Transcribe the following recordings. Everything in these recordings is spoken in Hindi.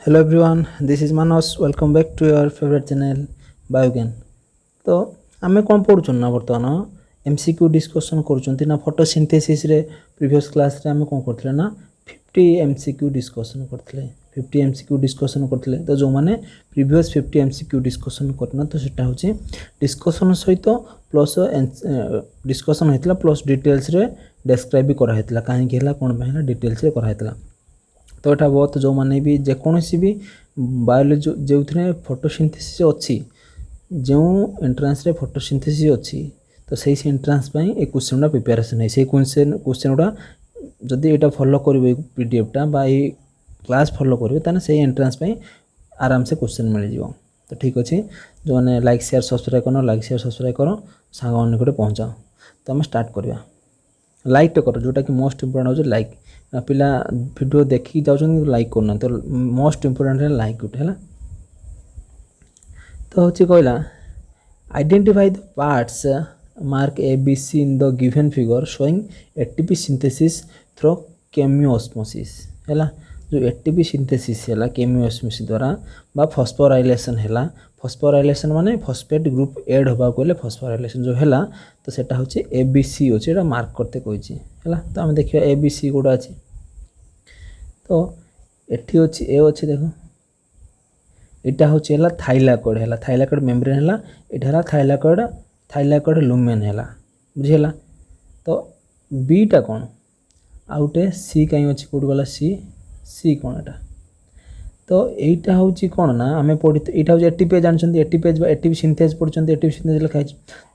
Hello everyone, this is Manos. Welcome back to your favorite channel Biogen. तो आमे कौन पढ़ुछन ना बर्तमान एमसीक्यू डिस्कशन करूछंती ना फोटोसिंथेसिस रे प्रीवियस क्लास रे आमे कोन करथले ना 50 एमसीक्यू डिस्कशन करथले 50 एमसीक्यू डिस्कशन करथले तो जो माने प्रीवियस 50 एमसीक्यू डिस्कशन करना तो सेटा होची डिस्कशन सहित प्लस डिस्कशन हेतला प्लस डिटेल्स रे डिस्क्राइब भी करा हेतला काहे केला कोन बहेला डिटेल्स रे करा हेतला तो यहाँ बहुत जो मैंने भी जेकोसी भी बायोलॉजी जो फोटोसिंथेसिस अच्छी जो एंट्रांस रे फोटोसिंथेसिस अच्छी तो सही से एंट्रांस ए क्वेश्चन प्रिपेरेसन है से क्वेश्चन गुड़ा जदि यहाँ फॉलो करेंगे पीडीएफटा क्लास फॉलो करेंगे ताने से एंट्रांस आराम से क्वेश्चन मिल जाए। तो ठीक अच्छे जो मैंने लाइक शेयर सब्सक्राइब कर लाइक शेयर सब्सक्राइब कर सांग मैंने पहुँचाओ। तो आम स्टार्ट करवा लाइक तो कर जोटा कि मोस्ट इम्पोर्टेंट हो लाइक पिला वीडियो देखी जाऊँ लाइक करना तो मोस्ट इम्पोर्टेंट है लाइक गोटे है। तो हूँ कहला identify the parts mark A B C in the given figure showing ATP synthesis through chemiosmosis है। जो एटीपी सिंथेसिस है केमिओस्मोसिस द्वारा बा फॉस्फोराइलेशन है फॉस्फोराइलेशन माने फॉस्फेट ग्रुप एड होगा कहले फॉस्फोराइलेशन जो है तो सेटा होचे ए बी सी अच्छे एटा मार्क करते कही है। तो आम देखिए ए बी सी गोटा अच्छे तो एठी अच्छी ए अच्छे देख यहाँ हूँ थाइलाकॉइड है थाइलाकॉइड मेम्ब्रेन है यहाँ थाइलाकॉइड लुमेन है बुझेगा। तो बीटा कौन आउटे सी कहीं अच्छी कौट गला सी कौन एटा तो यहीटा हूँ कौन ना आम पढ़ी यहाँ हूँ एटीपी जानते एटीपी एटीपी सिंथेज पढ़ते एटीपी सिंथेज लिखाई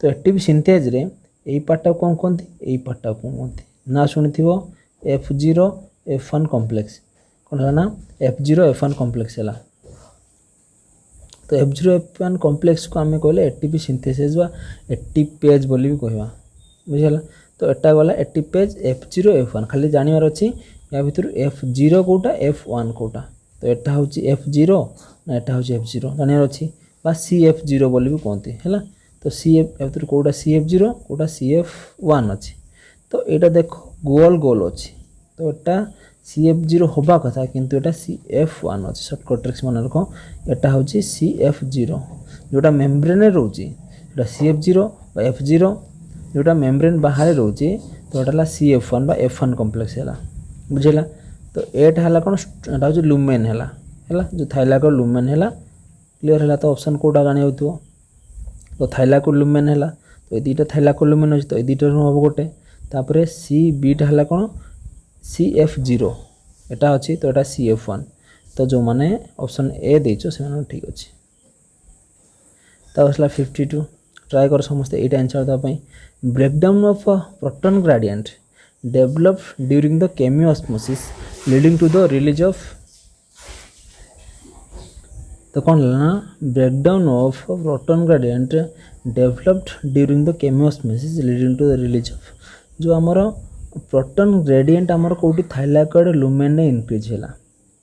तो एटीपी सिंथेज रे यही पार्टा कौन कहते यही पार्टा कौन कहते ना शुणी F0 F1 कॉम्प्लेक्स कौन है ना F0 F1 कॉम्प्लेक्स है। तो F0 F1 कॉम्प्लेक्स को आम कहले एटीपी सिंथेसिस बा एटीपेज बोली भी कहवा बुझेगा। तो एटा गला एटीपेज F0 F1 खाली जानवर अच्छी या भर F0 कोटा F1 कोटा तो यहाँ हूँ F0 ना यहाँ हूँ F0 जानवर अच्छी बा CF0 बोली भी कहते है। तो CF Kota CF0 Kota CF1 अच्छी तो यहाँ देखो गोल गोल अच्छी तो यहाँ CF0 होबा कथा किंतु यहाँ CF1 अच्छी सर्टकट ट्रिक्स मन रख यहाँ हूँ CF0 जोटा मेम्ब्रेन रोचे यहाँ CF0 F0 जोटा मेम्ब्रेन बाहर रोचे तो यहाँ CF1 बा F1 कॉम्प्लेक्स है बुझेगा। तो एटा है कौन यहाँ हूँ लुमेन है जो थाइलाकॉइड लुमेन है क्लीयर है। तो ऑप्शन कोटा जानी हो तो थाइलाकॉइड लुमेन है तो ये दुटा थाइलाकॉइड लुमेन अच्छे तो ये दुटा हम गोटे तापर सी बीटा है कौन CF0 यहाँ अच्छी तो यहाँ CF1 तो जो मैंने ऑप्शन ए देचो से ठीक अच्छे। तो आसला 52 ट्राए कर समस्ते ये आंसर देवाई breakdown of proton gradient developed during the chemiosmosis leading to the release of तो कौन ना breakdown of proton gradient developed during the chemiosmosis leading to the release of जो आमर प्रोटॉन ग्रेडिएंट आमर कोटी थाइलाकॉइड लुमेन ने इंक्रीज है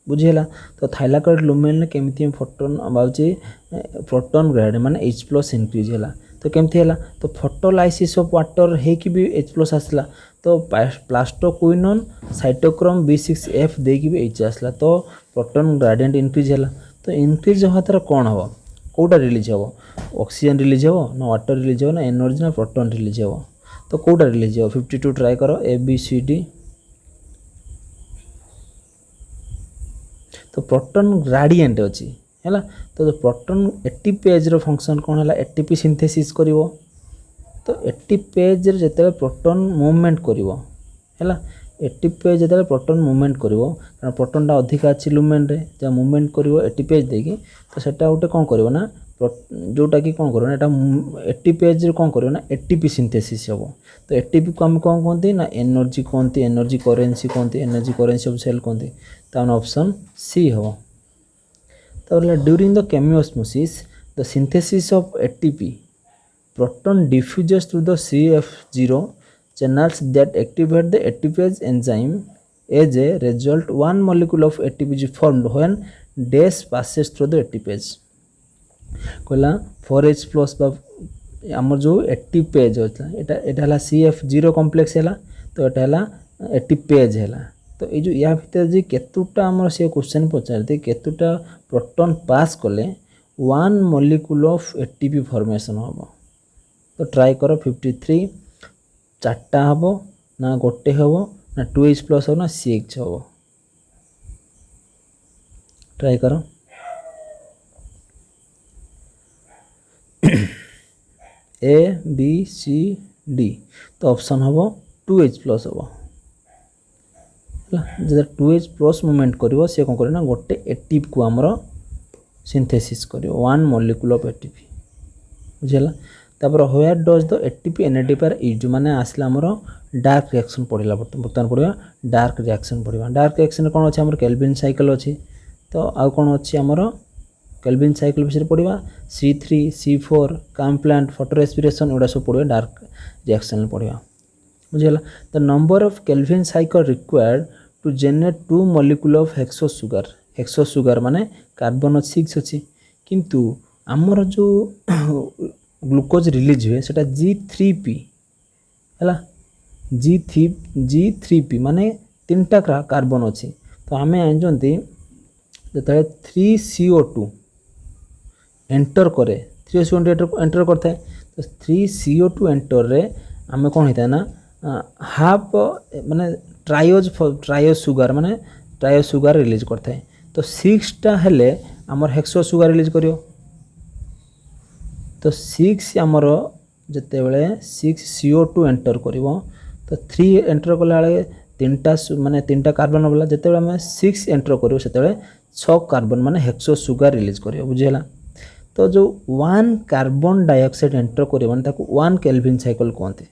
बुझेगा। तो थाइलाकॉइड लुमेन केमती फोटोन बाउचे प्रोटॉन ग्रेडिएंट माने H+ इंक्रीज है तो केमती है तो फोटोलाइसिस ऑफ वाटर है कि भी H+ आसला तो प्लास्टोक्विनोन साइटोक्रोम B6F देकी भी H आसला तो प्रोटॉन ग्रेडिएंट इंक्रीज है। तो इंक्रीज हवा तार कौन हम कौटा रिलीज हम ऑक्सीजन रिलीज हम ना वाटर रिलीज हम ना एनर्जी ना प्रोटॉन रिलीज हम तो कौटा रिलीज हम 52 ट्राए कर ABCD। तो प्रोटॉन ग्रेडिएंट अच्छी है तो जो प्रोटॉन एटीपेज रो फंक्शन कौन है एटीपी सिंथेसिस करिवो तो एटीपेज रे जते प्रोटॉन मूवमेंट करिवो है एटीपेज जते प्रोटॉन मूवमेंट करिवो कारण प्रोटॉनटा अधिक अच्छी लुमेन रे जा मूवमेंट करिवो एटीपेज देकी तो सेटा गोटे कौन करिवो ना जोटा कि कौन करिवो ना एटीपेज रे कौन करिवो ना एटीपी सिंथेसिस हो। तो एटीपी को हम कौन कहते ना एनर्जी कहते एनर्जी करेंसी कहते एनर्जी करेंसी ऑफ सेल कहते तो ऑप्शन सी हो। तो during the chemiosmosis the synthesis of ATP proton diffuses through the CF0 channels that activate the ATPase enzyme. As a result, one molecule of ATP is formed when dash passes through the ATPase. कहला 4H+ आमर जो एटीपेज होता है एटा CF0 कॉम्प्लेक्स है तो एटा एटीपेज है तो ये जो या भितर जे केतुटा आमर से क्वेश्चन पचारते केतुटा प्रोटॉन पास कले 1 मॉलिक्यूल ऑफ एटीपी फॉर्मेशन हम। तो ट्राई करो 53 चार्टा हम ना गोटे हम ना 2H प्लस हम ना CH हम। ट्राई करो A B C D तो ऑप्शन हम 2H प्लस हम है। 2H प्लस मूवमेंट करिवो से कौन करे ना गोटे एटीपी को आमर सिंथेसिस करिवो 1 मॉलिक्यूल ऑफ एटीपी बुझेला। तापर होयर does the ATP NADP use माने आसला हमर डार्क रिएक्शन पढ़िला बर्तमान पढ़िया डार्क रिएक्शन पढ़िया। डार्क रिएक्शन कौन अच्छे हमर केल्विन साइकिल अच्छी तो आउ कौन अच्छी हमर केल्विन साइकिल विषय पढ़िया C3 C4 काम प्लांट फोटो रेस्पिरेशन एडा सब पढ़िया डार्क रिएक्शन पढ़िया बुझेला। The number of Calvin cycle required to generate 2 molecule of hexose sugar माने कार्बन 6 अच्छी किंतु आमर जो ग्लूकोज रिलीज हुए सेटा G3P है G3P माने 3टा कार्बन अच्छी। तो आम जानते जो 3CO2 एंटर करे 3CO2 एंटर करता है तो 3CO2 एंटर रे आम कौन होता है ना हाफ माने ट्रायो सुगर माने ट्रायो सुगर रिलीज करता है। तो 6टा हेले आमर हेक्सो सुगर रिलीज करियो। तो 6 आमर जिते बड़े 6CO2 एंटर करिवो तो 3 एंटर कला बेले 3टा माने 3टा कार्बन वाला जिते बड़े आम 6 एंटर करिवो सेते बड़े 6 कार्बन माने हेक्सो सुगर रिलीज करियो बुझेला। तो जो 1 कार्बन डाइऑक्साइड एंटर करिवो माने ताको 1 केल्विन साइकिल कहते।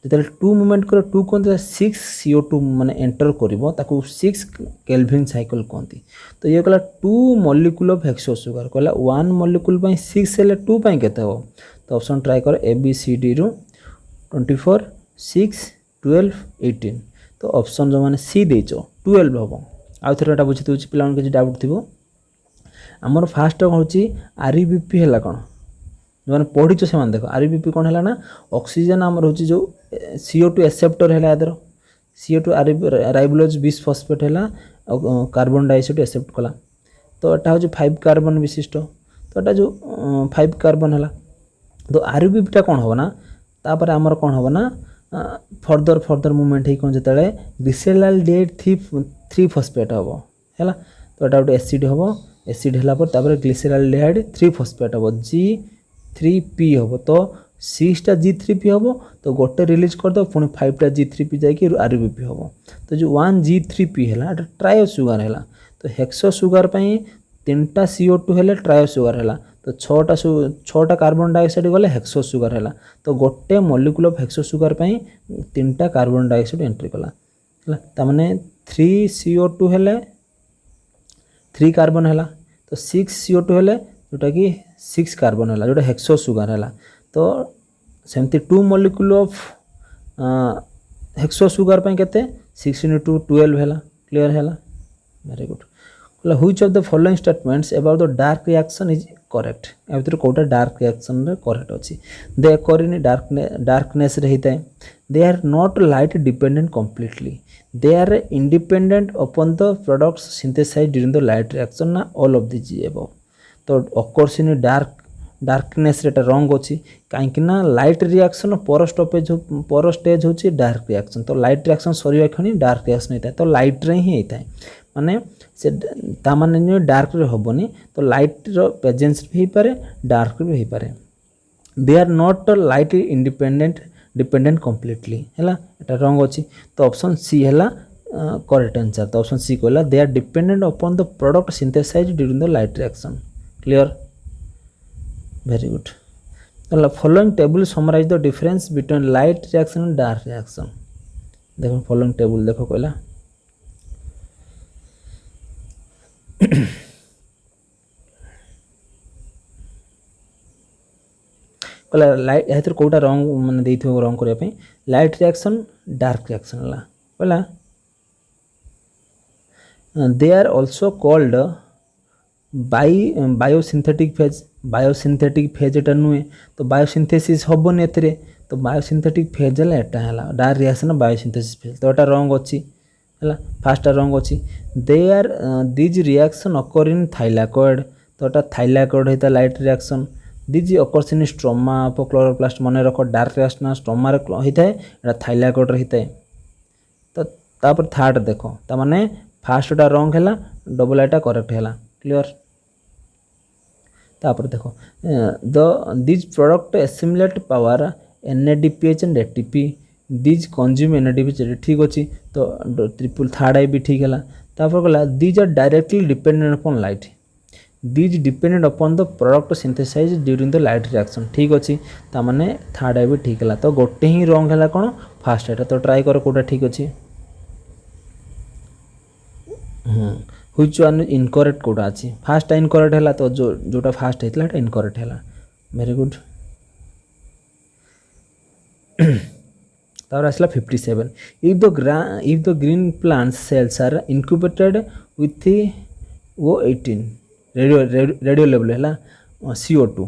जिते 2 मूवमेंट कर 2 कहते 6 CO2 माने एंटर करिवो ताको 6 केल्विन साइकिल कहते। तो ये कहला 2 मॉलिक्यूल ऑफ हेक्सो सुगर कहला 1 मॉलिक्यूल पई 6 हेले 2 पई केते हो। तो ऑप्शन ट्राई कर ABCD रो 24 6 12 18। तो ऑप्शन जो माने सी देचो 12 हम। आउ थोड़ा बुझी दूसरी पिला किसी डाउट थी आमर फास्ट हूँ RBP है कौन जो मैंने पढ़ीच से देख RBP कौन है ना ऑक्सीजन आमर हूँ जो CO2 एक्सेप्टर है यादर CO2 राइबोलोज बिसफॉस्फेट है कार्बन डाइऑक्साइड एक्सेप्ट कला। तो यहाँ हूँ 5 कार्बन विशिष्ट तो यहाँ जो 5 कार्बन है। तो RBP टा कौन हम ना तापर आमर कौन हम ना फर्दर मूवमेंट हो कौन जो ग्लिसरॉल्डिहाइड 3 फॉस्फेट हम है। तो यहाँ गोटे एसिड हम एसिड है ग्लिसरॉल्डिहाइड 3 फॉस्फेट हम G3P हम। तो 6टा G3P हम तो गोटे रिलीज करदे पुणी 5टा G3P जाकि RBP हम। तो जो 1 G3P है ट्रायो सुगर है। तो हेक्सो सुगर 3टा CO2 हेले ट्रायो सुगर है। तो 6टा कार्बन डाइऑक्साइड गले हेक्सो सुगर है। तो गोटे मॉलिक्यूल ऑफ हेक्सो सुगर 3टा कार्बन डाइऑक्साइड एंट्री कला ताने 3 CO2 हेले 3 कार्बन है। तो 6 CO2 हेले जोटा कि 6 कार्बन है जोटा हेक्सो सुगर है। तो सेमती 2 मॉलिक्यूल ऑफ हेक्सो सुगर केते 6 × 2 12 है। क्लियर है very good. Which of the following statements about the dark reaction is correct या भीतर कोटा डार्क रिएक्शन रे करेक्ट अछि। दे अकर इन डार्कनेस रे हिता they are not light dependent completely they are independent upon the products synthesized during the light reaction ना ऑल ऑफ दिस अबव। तो अकर्स इन डार्कनेस रेटा रंग अच्छी कहीं लाइट रिएक्शन पर स्टेज होची डार्क रिएक्शन। तो लाइट रिएक्शन सरीवा खणी डार्क रिएक्शन होता है। तो लाइट रे ही होता है माने से ता माने डार्क रे होबनी। तो लाइट रो प्रेजेंस भी पारे डार्क भी पारे। They are not light dependent completely है एटा रंग अच्छी। तो ऑप्शन सी है करेक्ट आंसर। तो ऑप्शन सी कहला they are dependent upon the product synthesised during the light reaction. Clear very good. तो following table summarise the difference between light reaction and dark reaction. देखो फॉलोइंग टेबल देखो कहला कहला लाइट या कोटा रंग माने देइथो रंग करिया पे लाइट रिएक्शन डार्क रिएक्शन ला कहला they are also called biosynthetic phase एटा नुहे। तो बायोसिंथेसिस हबनी एथरे। तो बायोसिंथेटिक फेज है एटा है डार्क रिएक्शन बायोसिंथेसिस फेज। तो एटा रंग अच्छी है फास्ट रंग अच्छी they are these reaction occur in thylakoid तो एटा थाइलाकॉइड होता है light reaction these occurs in stroma of chloroplast मन रख डार्क रिएक्शन स्ट्रोमा होता है एटा थाइलाकॉइड होता है तो तापर थर्ड देख ता माने फास्टा रंग है डबल आईटा करेक्ट है क्लियर तापर देख the these product assimilate power NADPH and ATP these consume NADPH ठीक अच्छी तो ट्रिपल थर्ड आई भी ठीक है तापर गला these are directly dependent upon light these dependent upon the product synthesize during the light reaction ठीक अच्छी ताने थर्ड आई भी ठीक है तो गोटे ही रंग है कौन फास्ट एटा तो ट्राई कर कोटा ठीक अच्छी व्हिच वन इनकरेक्ट कोटा अच्छी फास्ट इनकरेक्ट है तो जोटा फास्ट होता है इनकरेक्ट है वेरी गुड तापर आसला 57 if the green plants cells are incubated with O18 radio लेवल है CO2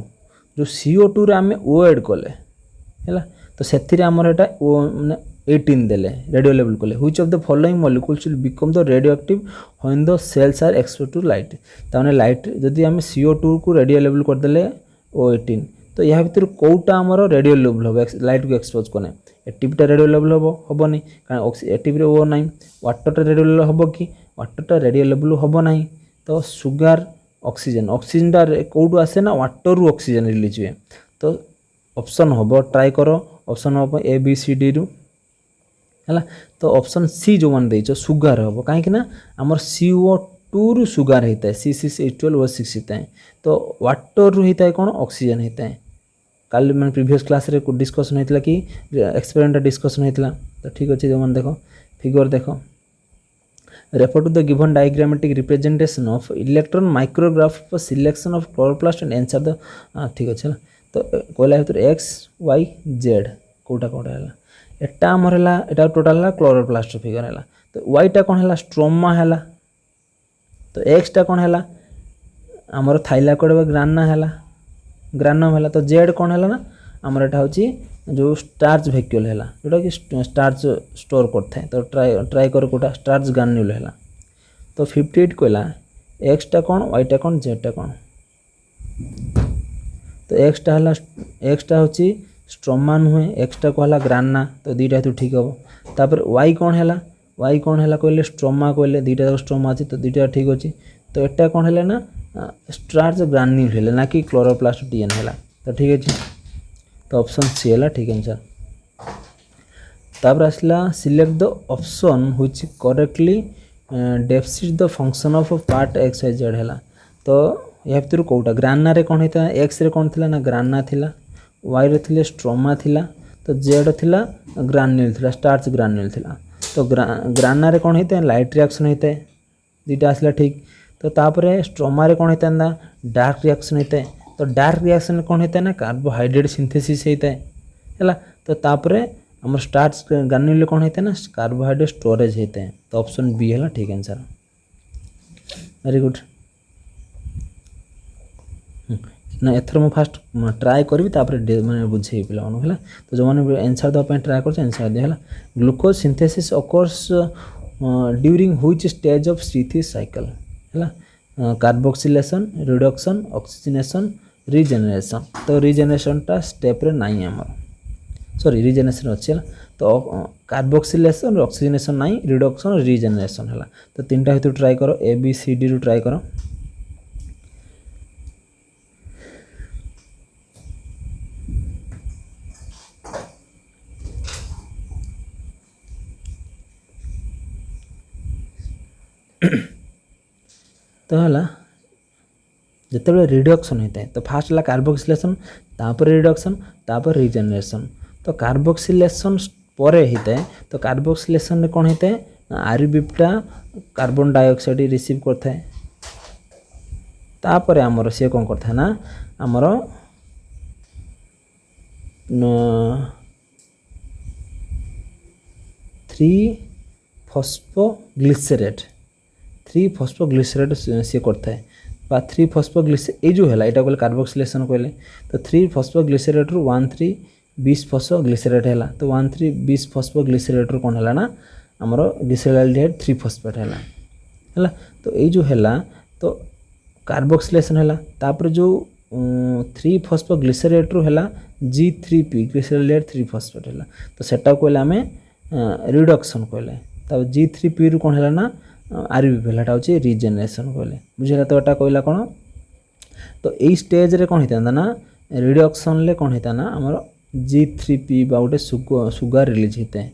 जो CO2 रे आमे O ऐड कले है तो से आमर एटा O माने 18 देले रेडियो लेवल कले which of the following molecules will become the radio active when the cells are expose to light ताने लाइट जदि आमे CO2 को रेडियो लेवल कर देले O18 तो या भीतर कोटा आमर रेडियो लेवल हो लाइट को एक्सपोज कने एटीपीटा रेडियो लेवल हम नहीं कारण एटीपी ओ ना वाटरटा रेडियो लेवल हम कि वाटरटा रेडियो लेवल हम ना तो सुगार ऑक्सीजन ऑक्सीजनटा कौटू आसे ना वाटर रु ऑक्सीजन रिलीज हुए तो ऑप्शन हम ट्राई कर ऑप्शन हम ABCD रु है तो ऑप्शन सी जो मान देछ सुगार हम कहीं आमर CO2 रु सुगार होता है C6H12O6 होता है तो वाटर रु होता है कौन ऑक्सीजन होता है कल मैंने प्रीवियस क्लास रे डिस्कशन होता कि एक्सपेरिमेंट डिस्कशन होता तो ठीक अच्छे जो मैंने देख फिगर देख refer to the given diagrammatic representation of electron micrograph for selection of chloroplast and answer the ठीक अच्छे तो कहला भर XYZ कोटा कोटा है एटा आमर है एटा टोटाल है क्लोरोप्लास्ट फिगर है तो वाईटा कौन है स्ट्रोमा है तो एक्सटा कौन है आमर थाइलाकॉइड ग्राना है ग्रानम है तो जेड कौन है ना आमर एटा होची जो स्टार्च वैक्यूल है जोटा कि स्टार्च स्टोर करता है तो ट्राई कर कोटा स्टार्च ग्रान्यूल है तो 58 कहला एक्सटा कौन वाईटा कौन जेडटा कौन तो एक्सटा होची स्ट्रोमा नुहे एक्सटा कहला ग्राना तो दुईटा तो ठीक हम तापर वाई कौन है कहले स्ट्रोमा कहले दुईटा स्ट्रोमा अच्छी तो दुईटा ठीक अच्छे तो एटा कौन है ना स्टार्च ग्रान्यूल है ना कि क्लोरोप्लास्ट DNA है तो ठीक अच्छे तो ऑप्शन सी है ठीक आंसर तापर आसला select the option which correctly deficit the function of part XYZ है तो या भर कौटा ग्राना रे कौन होता है एक्स रे कौन थिला ना ग्राना थिला वाई रे थिले स्ट्रोमा थिला तो जेड थिला ग्रान्यूल थिला स्टार्च ग्रान्यूल थिला तो ग्राना रे कौन होता है लाइट रिएक्शन होता है दुईटा आसला ठीक तो तापर स्ट्रोमा रे कौन होता है ना डार्क रिएक्शन होता है तो डार्क रिएक्शन कौन होता है ना कार्बोहाइड्रेट सिंथेसिस होता है तो तापर आम स्टार्च ग्रान्यूल कौन होता है ना कार्बोहाइड्रेट स्टोरेज होता है तो ऑप्शन बी है ठीक आंसर वेरी गुड ना एथर मु फास्ट ट्राए करी मैंने बुझे पे तो जो मैंने आंसर देवाई ट्राए कर आंसर दिया है glucose synthesis occurs during which stage of C3 cycle है कार्बोक्सिलेशन रिडक्शन ऑक्सीजनेशन रिजेनरेशन तो रिजेनरेशनटा स्टेप रे नहीं आमर सॉरी रिजेनरेशन अच्छे तो कार्बोक्सिलेशन ऑक्सीजनेशन नहीं रिडक्शन रिजेनरेशन है तो तीन भितर ट्राई कर ABCD रु ट्राई कर तो है जिते रिडक्शन होता है तो फास्ट है कार्बोक्सिलेशन तापर रिडक्शन तापर रिजेनरेशन तो कार्बोक्सिलेशन पर होता है तो कार्बोक्सिलेशन में कौन होता है आरबीपटा कार्बन डाइऑक्साइड रिसीव करता है तापर आमर सी कौन करता है ना आमर थ्री फॉस्फोग्लिसरेट सी करता है 3 फॉस्फोग्लिसरेट ये जो है यहाँ कहले कार्बोक्सिलेशन कहले तो 3 फॉस्फोग्लिसरेट रु 1,3 20 फॉस्फोग्लिसरेट है तो 1,3 20 फॉस्फोग्लिसरेट रु कौन है ना आमर ग्लिसरॉल्डिहाइड 3 फॉस्फेट है तो ये जो है तो कार्बोक्सिलेशन है तापर जो 3 फॉस्फो ग्लिसरेट रू है G3P ग्लिसरॉल्डिहाइड 3 फॉस्फेट है तो सेटा कहले आम रिडक्शन कहले तब G3P रु कौन है ना आरबीपी है हूँ रिजेनरेशन कहले बुझेगा तो यहाँ कहला कौन तो यही स्टेज रे कौन होता ना रिडक्शन ले कौन होता ना आमर G3P बा गोटे सुगर रिलीज होता है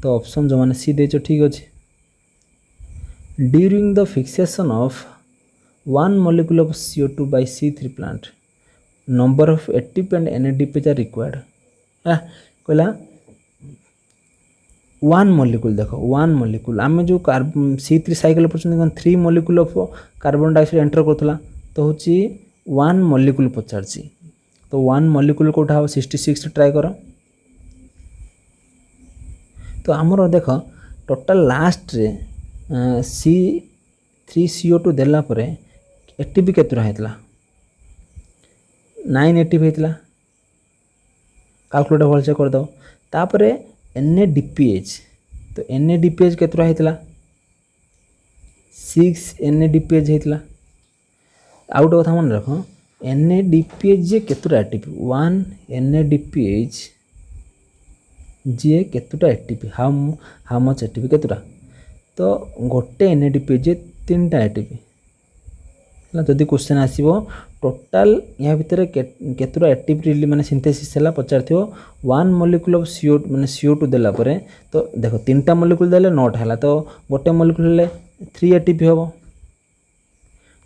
तो ऑप्शन जो मैंने सी देचो ठीक अच्छे during the fixation of 1 molecule of CO2 by C3 plant number of ATP and NADP are required कहला 1 molecule देखो 1 molecule आम जो C3 साइकिल पढ़ते 3 molecule of carbon dioxide enter करता तो हूँ 1 molecule पचार तो 1 molecule कोटा हम 66 ट्राए कर तो आमर देख टोटाल लास्ट रे C3CO2 देला परे एटीपी केतुरा होता 9 एटीपी होता कैलकुलेटर भलसे करदे तापर NADPH तो NADPH केतुरा होता 6 NADPH होता आउ गोटे कथा मन रख NADPH जे केतुरा एटीपी 1 NADPH जे केतुरा एटीपी हाउ मच एटीपी केतुरा तो गोटे NADPH जे 3टा एटीपी जदि क्वेश्चन आसो टोटाल या भितर केतुरा एटीपी माने सिंथेसिस है पचार 1 molecule ऑफ CO माने CO2 देला परे तो देखो 3टा molecule देले 9 है तो गोटे molecule ले 3 एटीपी हम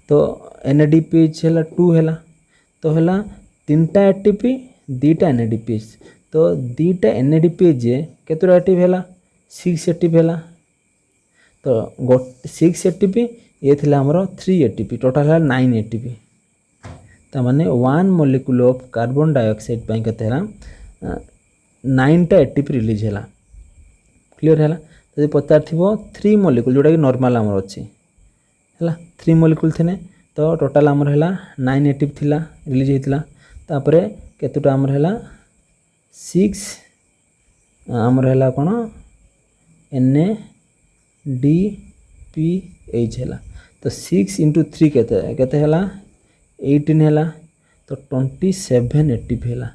तो NADPH है 2 है तो है 3टा एटीपी 2टा NADPH तो 2टा NADPH जे केतुरा एटीपी है 6 एटीपी है तो गोटे 6 एटीपी ये थी आमर 3 एटीपी टोटाल है 9 एटीपी तो माने 1 molecule ऑफ कार्बन डाइऑक्साइड पे केते 9टा एटीपी रिलीज है क्लियर है तो पचार थी 3 molecule जोटा कि नॉर्मल आमर अच्छी है 3 molecule थे तो टोटाल आमर है 9 एटीपी थिला रिलीज होता तापर केतुटा आमर है 6 आमर है कौन NADPH है तो 6 इंटू 3 केते है 18 है तो 27 एटीपी है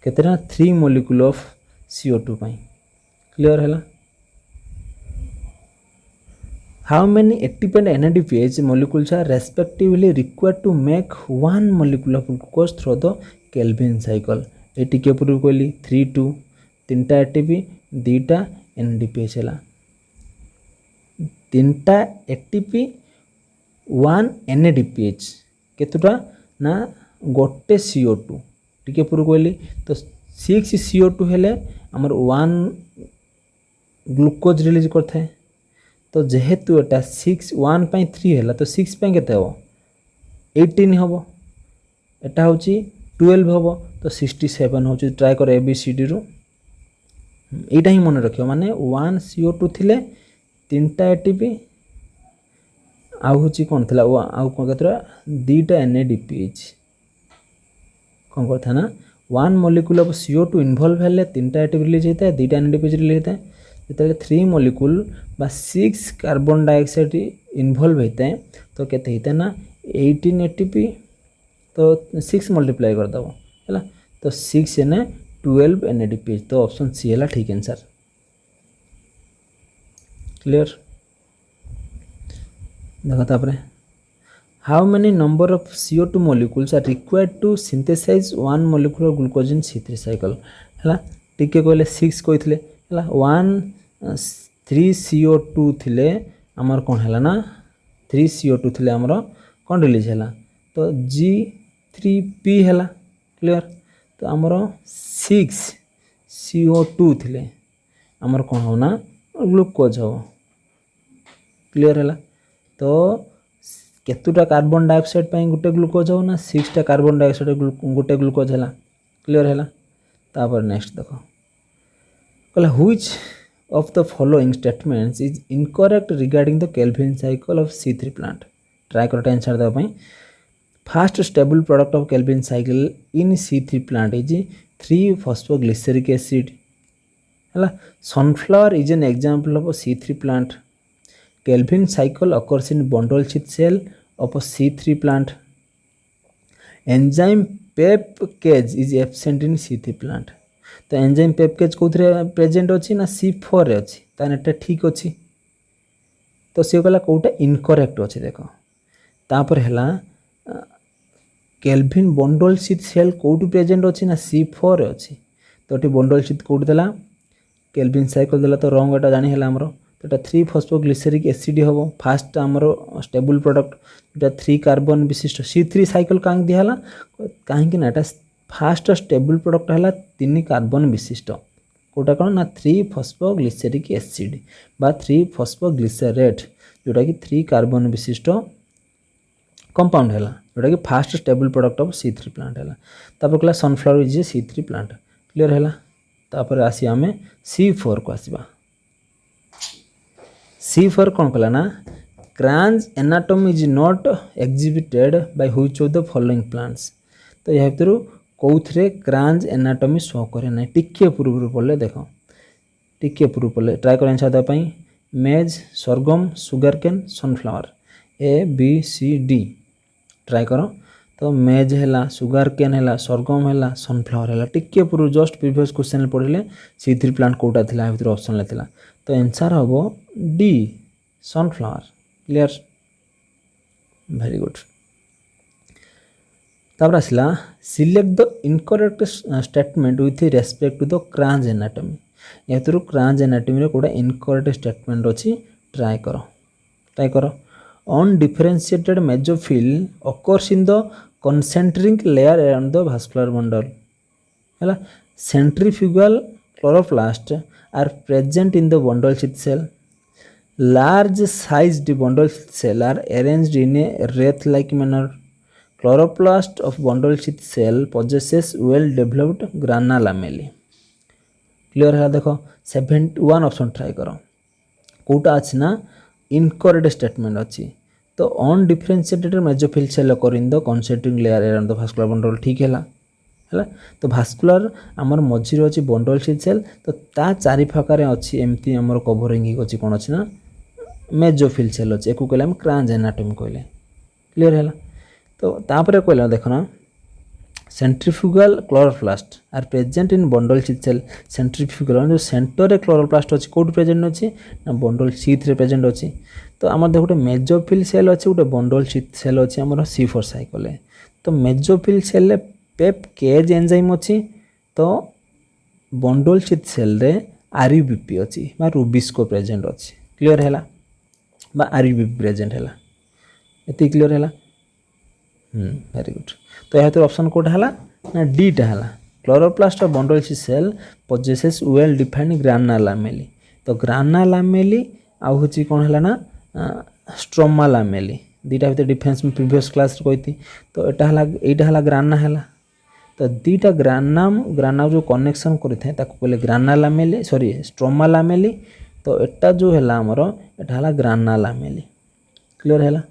केते 3 molecule ऑफ CO2 पाई क्लियर है how many ATP and NADPH molecules are respectively required to make 1 molecule of glucose through the Kelvin cycle ये टिके पूर्व कहली 3 2 3टा एटीपी 2टा NADPH है 3टा एटीपी 1 NADPH केतुटा ना गोटे CO2 टिके पूर्व कहली तो 6 CO2 हेले आमर 1 ग्लूकोज रिलीज करता है तो जेहेतु एटा 6 1 पाई 3 है तो 6 पाई केते हो 18 हम एटा हूँ 12 हम तो 67 हूँ ट्राए कर ABCD रू यहाँ ही मन रख माने 1 CO2 थिले 3टा एटीपी आउ हूँ कौन थी आउ कौन कहते 2टा NADPH कौन करता ना 1 molecule ऑफ CO2 इनवॉल्व है 3टा एटीपी रिलीज होता है 2टा NADPH रिलीज होता है जो 3 molecule बा 6 कार्बन डाइऑक्साइड इनवॉल्व होते हैं तो कहते होता है ना 18 एटीपी तो 6 मल्टीप्लाई कर दब है तो 6 एन 12 NADPH तो ऑप्शन सी है ठीक आंसर क्लियर देखो तापर how many number of CO2 molecules are required to synthesize 1 molecule of glucose in C3 cycle है टिके कहले 6 कहते है 3 CO2 थिले आमर कौन है ना 3 CO2 थिले आमर कौन रिलीज है तो G3P है क्लियर तो आमर 6 CO2 थिले आमर कौन हो ना ग्लूकोज हो क्लियर है तो केतुटा कार्बन डाइऑक्साइड पे गोटे ग्लूकोज हो ना 6टा कार्बन डाइऑक्साइड गोटे ग्लूकोज है क्लियर है तापर नेक्स्ट देखो कहला which of the following statements is incorrect regarding the Kelvin cycle of C3 plant try करते आंसर देबा पई first stable product of Kelvin cycle in C3 plant is 3 phosphoglyceric acid है। Sunflower is an example of C3 plant. Calvin cycle occurs in bundle sheath cell of C3 plant. Enzyme PEPcase is absent in C3 plant. तो एंजाइम पेपकेज कौन प्रेजेंट अच्छी ना C4 रे अच्छी, ताने ठीक अच्छी। तो सी कहला कौटा इनकरेक्ट अच्छे देख। तापर है केल्विन बंडल शीथ सेल कौटी प्रेजेंट अच्छी ना C4 रे अच्छी। तो ये बंडल शीथ कौटी देला केल्विन साइकिल देला, तो रंग एटा जानी है आमर। तो ये 3-फॉस्फोग्लिसरिक एसिड हम फास्ट आमर स्टेबल प्रोडक्ट जो 3 कार्बन विशिष्ट C3 साइकिल कहीं दिहला कहीं ना फास्ट स्टेबल प्रोडक्ट है 3 कार्बन विशिष्ट कोटा कौन ना 3-फॉस्फोग्लिसरिक एसिड बा 3-फॉस्फोग्लिसरेट जोटा कि 3 कार्बन विशिष्ट कंपाउंड है जोटा कि fast stable product of C3 plant है। तापर कहला sunflower is C3 plant clear है। तापर आसी आमे C4 को आसीबा। C4 कौन कहला ना Kranz anatomy is not exhibited by which of the following plants. तो यह भितर कौथरे क्रांज एनाटॉमी शो करे ना टिके पूर्व पड़े देख टिके पूर्व पड़े ट्राए कर आंसर देपा मेज सरगम सुगरकेन सनफ्लावर ABCD ट्राए कर। तो मेज है सुगरकेन है सरगम है सनफ्लावर है टिके पूर्व जस्ट प्रीवियस क्वेश्चन पढ़ले C3 प्लांट कौटा थिला भितर ऑप्शन लेथिला। तो आंसर हम D sunflower clear very good. तापर आसला select the incorrect statement with respect to the Kranz anatomy. या क्रांज एनाटॉमी रे कोटा इनकरेक्ट स्टेटमेंट अच्छी ट्राए कर। On differentiated mesophyll occurs in the concentric layer around the vascular bundle है। Centrifugal chloroplast are present in the bundle sheath cell. Large sized bundle sheath cell are arranged in a wreath like manner. Chloroplast of bundle sheath cell possesses well developed grana lamellae. Clear है देखो 71 ऑप्शन ट्राई करो कौटा अच्छी ना इनकरेक्ट स्टेटमेंट अच्छी। तो on differentiated mesophyll cell occur in the concentric layer around the vascular bundle ठीक है। तो भास्कुलर आमर मझीरे अच्छी बंडल शीथ सेल तो ता चारि फाकार अच्छी एमती आमर कवरिंग अच्छी कौन अच्छी ना मेसोफिल सेल अच्छे एक कहले क्रांज एनाटॉमी कहले क्लियर है। तो तापर कहला देखना centrifugal chloroplast are present in bundle sheath cell. Centrifugal जो सेंटर रे क्लोरोप्लास्ट अच्छी कौट प्रेजेंट अच्छी ना बंडल शीथ रे प्रेजेंट अच्छी। तो आम देख गोटे मेसोफिल सेल अच्छी गोटे बंडल शीथ सेल अच्छी आमर C4 साइकिल। तो मेसोफिल सेल पेपकेज एंजाइम अच्छी तो बंडल शीथ सेल रे RUBP अच्छी बा रुबिस्को प्रेजेंट अच्छी क्लियर है बा RUBP प्रेजेंट है ये क्लियर है वेरी गुड। तो यह ऑप्शन कोड है ना डी टा है chloroplast of bundle sheath cell possesses well defined grana lamellae. तो ग्राना लामेली आउ हूँ कौन है ना स्ट्रोमा लामेली दीटा भीतर डिफरेंस में प्रीवियस क्लास कही। तो यहाँ है ग्राना है तो दीटा ग्राना जो कनेक्शन करते हैं कहले ग्राना लामेली सॉरी स्ट्रोमा लामेली। तो एटा जो है आमर एटा है ग्राना लामेली क्लियर है।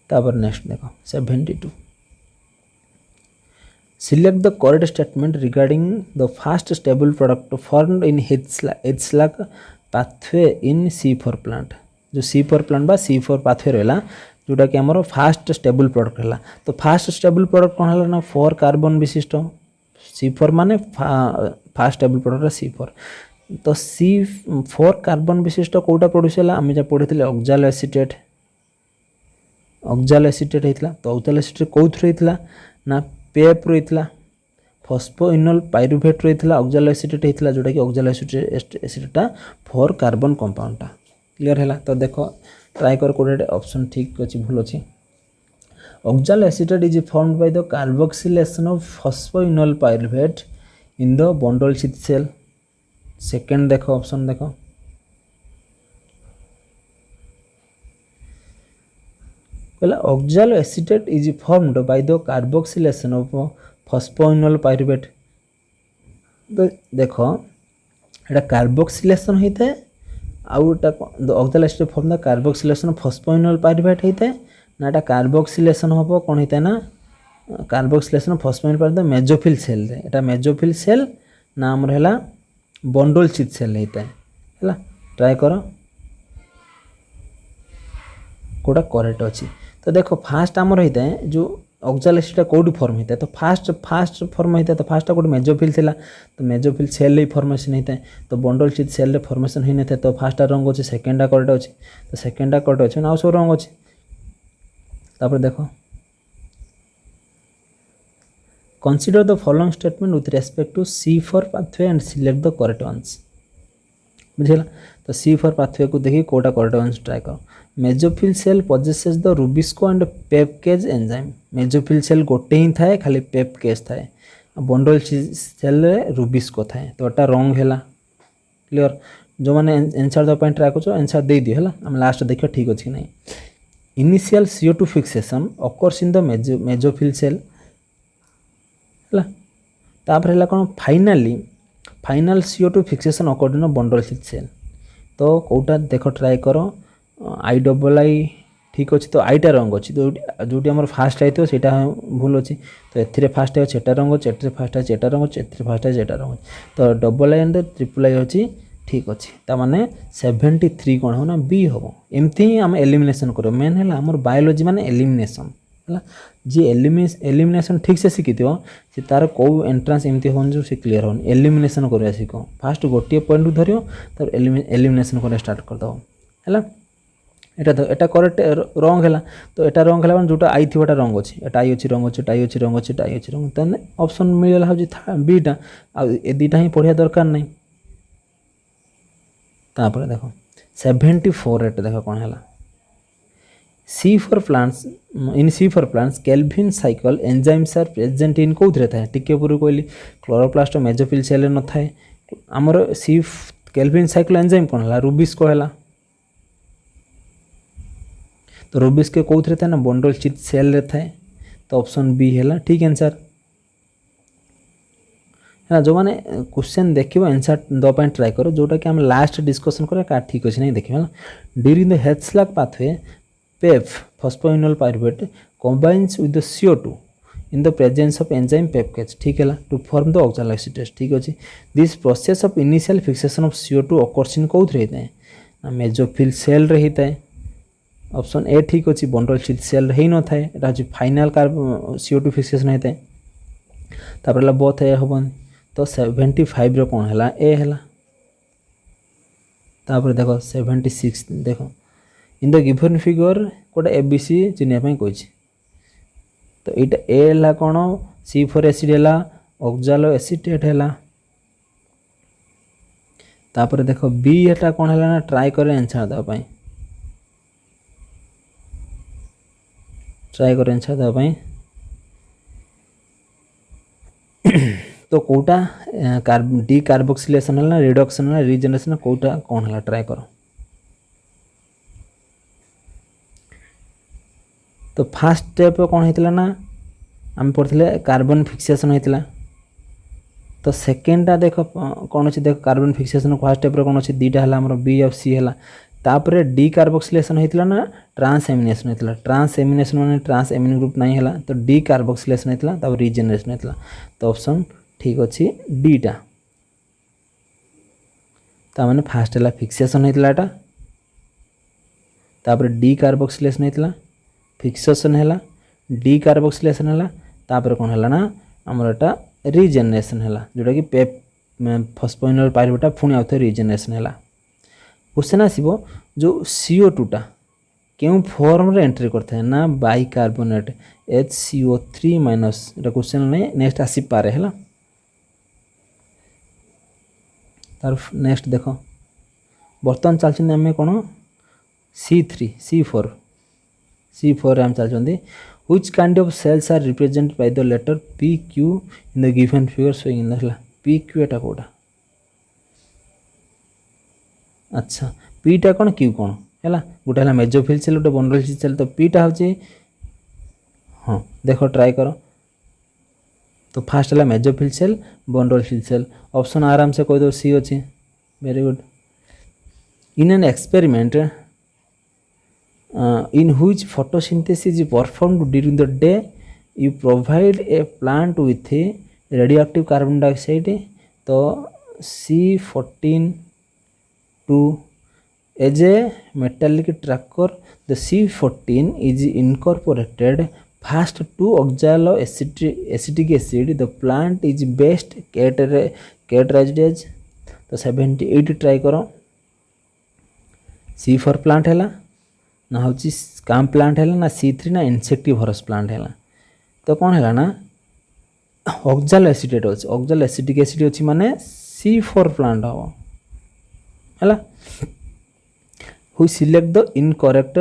तापर नेक्स्ट देखो 72 select the correct statement regarding the fast stable product formed in H-Slack pathway in C4 plant. जो C4 प्लांट बा C4 पाथवे रहा जोटा कि आमर फास्ट स्टेबल प्रोडक्ट है। तो फास्ट स्टेबल प्रोडक्ट कौन है ना 4 कार्बन विशिष्ट C4 माने फास्ट स्टेबल प्रोडक्ट C4। तो C4 कार्बन विशिष्ट कौटा प्रोड्यूस है आम जहाँ पढ़ी ऑक्सालो एसीटेट होता। तो ऑक्सालो एसीटेट कौन होता ना पेप रही फॉस्फोइनोल पाइरुवेट रही ऑक्सालो एसीटेट होता जोटा कि ऑक्सालो एसीटेटा 4 कार्बन कंपाउंडटा क्लियर है। तो देखो ट्राए कर कोडे ऑप्शन ठीक अच्छी भूल अच्छी। Oxaloacetate is formed by the carboxylation of phosphoenolpyruvate in the bundle sheath cell. Second देखो ऑप्शन देखो कहला oxaloacetate is formed by the carboxylation of phosphoenolpyruvate. तो देखो एटा कार्बोक्सिलेशन होता है आउटा oxaloacetate form the carboxylation of phosphoenolpyruvate होता है ना एटा कार्बोक्सिलेशन हम कौन होता है ना carboxylation of phosphoenolpyruvate mesophyll cell रे एटा मेसोफिल सेल ना आमर है बंडल शीट सेल होता है ट्राए कर कोटा करेक्ट अच्छी। तो देखो फास्ट आमर होता है जो ऑक्जालेसिटा कौटी फॉर्म होता है तो फास्ट फास्ट फॉर्म होता है तो फास्ट गोटे मेजोफिल थिला तो मेजोफिल सेल फॉर्मेशन होता है तो बंडल शीट सेल फॉर्मेशन होई नथे तो फास्ट रंग अच्छे सेकेंडा करेक्ट अच्छे तो सेकेंडा करेक्ट अच्छे ना सब रंग अच्छे। तापर देखो consider the following statement with respect to C4 pathway and select the correct ones बुझेगा। तो C4 pathway को देखिए कोटा करेक्ट ones ट्राई करो। Mesophyll cell possesses the Rubisco and PEPcase enzyme mesophyll cell गोटे ही थाए खाली पेप्केज थाए बंडल सेल रुबिस्को थाए तो एटा रंग है क्लियर जो मैंने आंसर दे ट्राए कर आंसर दे दियो है आम लास्ट देखिए ठीक अच्छे ना। Initial CO2 fixation occurs in the mesophyll cell है तापर है कौन final CO2 fixation occurred in bundle sheath cell तो कौटा देख ट्राए कर I ठीक अच्छे तो आईटा रंग अच्छी तो जो आम फास्ट आई से भूल अच्छी तो ए फास्ट है एटा रंग अच्छे एटे फास्ट है एटा रंग अच्छे एटे फास्ट है एटा रंग तो double I and triple I अच्छी ठीक अच्छे ताने 73 कौन हो ना बी हम एमती ही आम एलिमिनेशन कर मेन है आम बायोलोजी माने एलिमिनेशन है जी एलिमिनेशन ठीक से शिखी सी तार कौ एंट्रांस एमती हो से क्लीयर हो एलिमिनेशन कर शिख फास्ट गोटे पॉइंट धर तर एलिमिनेशन कर स्टार्ट करदे है एटा तो एटा करेक्ट रंग है तो एटा रंग है जो आई थी रंग अच्छे एटा आई अच्छी रंग अच्छे टाई अच्छी रंग अच्छे टाई अच्छी रंग तेने ऑप्शन मिलला हूँ बीटा ए दुटा ही पढ़िया दरकार नहीं। तापर देखो 74 एट देख कौन है C4 plants in C4 plants Calvin cycle enzymes are present in कौन था टिके पूर्व कहली क्लोरोप्लास्ट मेजोफिल सेल न थाए आमर सी Calvin cycle एंजाइम कौन है रुबिस्को है तो रुबिस्को कौन था ना बंडल शीट सेल थाए तो ऑप्शन बी है ठीक आंसर है जो मैंने क्वेश्चन देखिए आंसर दवाई ट्राए करो जोटा कि आम लास्ट डिस्कसन करा ठीक अच्छे नहीं देखिए during the Hatch Slack pathway PEP phosphoenol pyruvate combines with the CO2 in the presence of enzyme pepcase ठीक है to form the oxaloacetate ठीक अच्छे। This process of initial fixation of CO2 occurs in कौन रहता है ना मेजोफिल सेल रहता है ऑप्शन ए ठीक अच्छे बंडल शीट सेल ही न थाए एटा हूँ फाइनाल CO2 फिक्सेशन होता है तापर बोथ ए हम तो 75 रो कौन है ए है तापर देखो 76 देखो इन द गिवन फिगर कोटा ABC चिन्ह कही तो यहाँ ए है कौन C4 एसिड है ऑक्जालो एसिटेट है तापर देखो बी एटा कौन है ना ट्राई कर आंसर देवाई ट्राई कर आंसर देवाई तो कौटा डी कार्बोक्सिलेशन है ना रिडक्शन है रिजेनरेशन कौटा कौन है ट्राई कर तो फास्ट स्टेप कौन होता ना आम पढ़ते कार्बन फिक्सेशन होता तो सेकेंडटा देख कौन अच्छे देख कार्बन फिक्सेशन फास्ट स्टेप कौन अच्छे दुटा है बी और सी है तापर डी कार्बोक्सिलेशन होता ना ट्रांस एमिनेशन होता ट्रांस एमिनेशन माने ट्रांस एमिनो ग्रुप नहीं है तो डी कार्बोक्सिलेशन होता तब रिजेनरेशन होता तो ऑप्शन ठीक अच्छे डीटा ताने फास्ट है फिक्सेशन होता तापर डी कार्बोक्सिलेशन होता फिक्सेशन है डी कार्बोक्सिलेशन है तापर कौन है ना आमर एटा रिजेनरेशन है जोटा कि पेप फॉस्फोइनल पाइरुवेट पुणी आउ थे रिजेनरेशन है क्वेश्चन आसो जो CO2 टा क्यों फॉर्म रे एंट्री करता है ना बाइकार्बोनेट HCO3 माइनस एटा क्वेश्चन नहीं नेक्स्ट आसी पारे है तार नेक्स्ट देखो बर्तमान चलते आम कौन C4 आम चलते which kind of cells are represented by the letter PQ in the given figure showing in the PQ एटा कोटा अच्छा पीटा कौन क्यू कौन है गोटे है मेजोफिल सेल गोटे बंडल शीट सेल तो पीटा हूँ हाँ देख ट्राए कर तो फास्ट है mesophyll cell bundle sheath cell option आराम से कहीदे सी अच्छे very good in an experiment in which photosynthesis is performed during the day you provide a plant with a radioactive carbon dioxide तो C14 2 as a metallic tracker the C14 is incorporated first to oxaloacetic acid the plant is best characterized as तो 78 ट्राई करो C4 प्लांट है ना हूँ काम प्लांट है ना C3 ना इंसेक्टिवरस प्लांट है तो कौन है ना ऑक्जालोएसिटेट अच्छे ऑक्जालोएसिटिक एसिड अच्छी माने C4 प्लांट हम है who select the incorrect